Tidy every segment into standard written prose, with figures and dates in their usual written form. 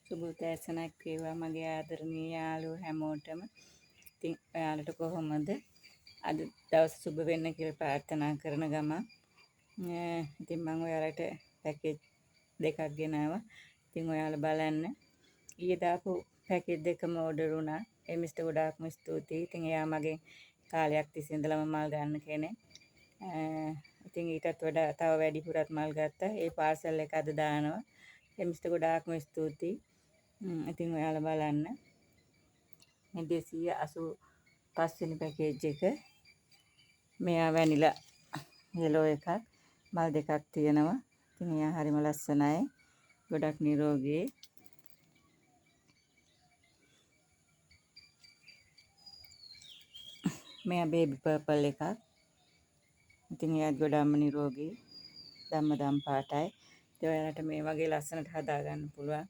සුබ උදෑසනක් වේවා මගේ ආදරණීය යාළුවෝ හැමෝටම. ඉතින් ඔයාලට කොහොමද? අද දවස සුබ වෙන්න කියලා ප්‍රාර්ථනා කරන ගමන් ඉතින් මම ඔයාලට පැකේජ් දෙකක් ගෙනාවා. ඉතින් ඔයාලා බලන්න. ඊයේ දාපු පැකේජ් දෙකම ඕඩර් වුණා. ඒ මිස්ටර් ගොඩාක්ම ස්තුතියි. ඉතින් එයා මගේ කාලයක් තිස්සේ ඉඳලම මල් ගන්න කෙනෙක්. ඉතින් ඊටත් වඩා තව වැඩිපුරත් මල් ගත්තා. ඒ පාර්සල් එක අද දානවා. ඒ මිස්ටර් ගොඩාක්ම ස්තුතියි. ඉතින් ඔයාලා බලන්න මේ 285 වෙනි පැකේජ් එක. මෙයා වැනිලා යෙලෝ එකක් මල් දෙකක් තියෙනවා. ඉතින් එයා හරිම ලස්සනයි. ගොඩක් නිරෝගී. මෙයා බේබි පර්පල් එකක්. ඉතින් එයාත් ගොඩක්ම නිරෝගී. දම් පාටයි. ඉතින් ඔයාලට මේ වගේ ලස්සනට හදා ගන්න පුළුවන්.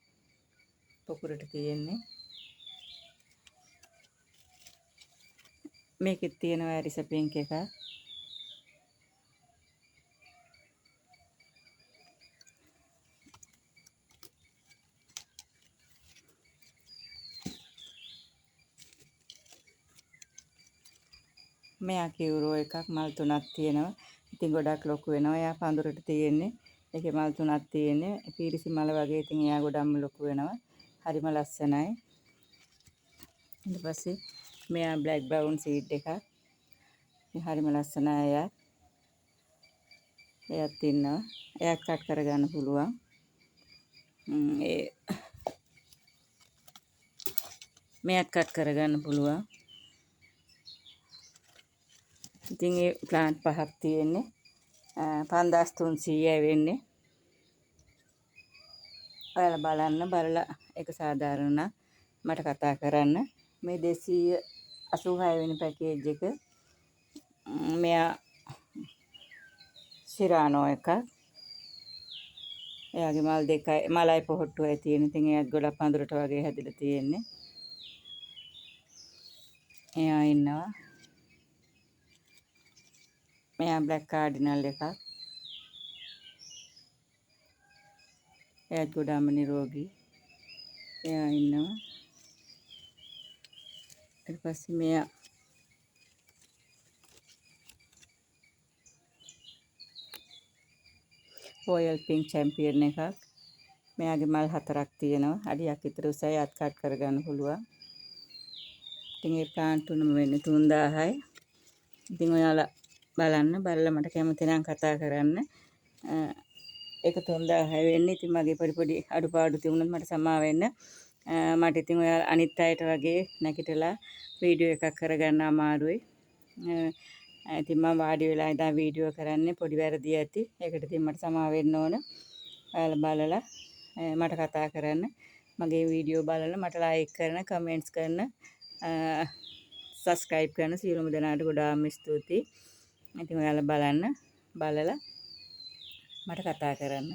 පොකුරට තියෙන්නේ. මේකෙත් තියෙනවා ඇරිස පින්ක් එකක්. මෙයා කිව්රෝ එකක් මල් තුනක් තියෙනවා. ඉතින් ගොඩක් ලොකු වෙනවා. එයා පඳුරට තියෙන්නේ. ඒකේ මල් තුනක් තියෙන්නේ. පීරිසි මල වගේ. ඉතින් එයා ගොඩක්ම ලොකු වෙනවා. හරිම ලස්සනයි. ඊට පස්සේ මෙයා බ්ලැක් බ්‍රවුන් සීඩ් එකක්. හරිම ලස්සනයි එයා. එයාත් ඉන්නවා. එයාත් කට් කරගන්න පුළුවන්. මෙයාත් කට් කරගන්න පුළුවන්. ඉතින් ඒ ප්ලාන්ට් පහක් තියෙන්නේ. 5300යි වෙන්නේ. ඔයාලා බලලා ඒක සාධාරණ නම් මට කතා කරන්න. මේ 286 වෙනි පැකේජ් එක මෙයා සිරානෝ එකක්. එයාගේ මල් දෙකයි මලයි පොහොට්ටුවයි තියෙන. ඉතින් එයාත් ගොඩක් පඳුරට වගේ හැදිලා තියෙන්නේ. එයා ඉන්නවා. මෙයා බ්ලැක් කාඩිනල් එකක්. එයාත් ගොඩාම නිරෝගී. එයා ඉන්නවා. ඊට පස්සේ මෙයා රොයල් පින්ක් චැම්පියන් එකක්. මෙයාගේ මල් හතරක් තියෙනවා. අඩියක් විතර උසයි. අත් කට් කරගන්න පුළුවන්. ඉතින් ඒ ප්ලාන්ට් තුනම වෙන්නේ 3000යි. ඉතින් ඔයාලා බලලා මට කැමති නම් කතා කරන්න. ඒක 3000යි වෙන්නේ. ඉතින් මගේ පොඩි අඩුපාඩු තිබුණොත් මට සමා වෙන්න. මට ඉතින් ඔයාලා අනිත් අයට වගේ නැගිටලා වීඩියෝ එකක් කරගන්න අමාරුයි. ඉතින් මම වාඩි වෙලා ඉඳන් වීඩියෝ කරන්නේ පොඩි වැරදි ඇති. ඒකට ඉතින් මට සමා වෙන්න ඕන. ඔයාලා බලලා මට කතා කරන්න. මගේ වීඩියෝ බලලා මට ලයික් කරන, කමෙන්ට්ස් කරන, සබස්ක්‍රයිබ් කරන සියලුම දෙනාට ගොඩාක් ස්තුතියි. ඉතින් ඔයාලා බලලා මට කතා කරන්න.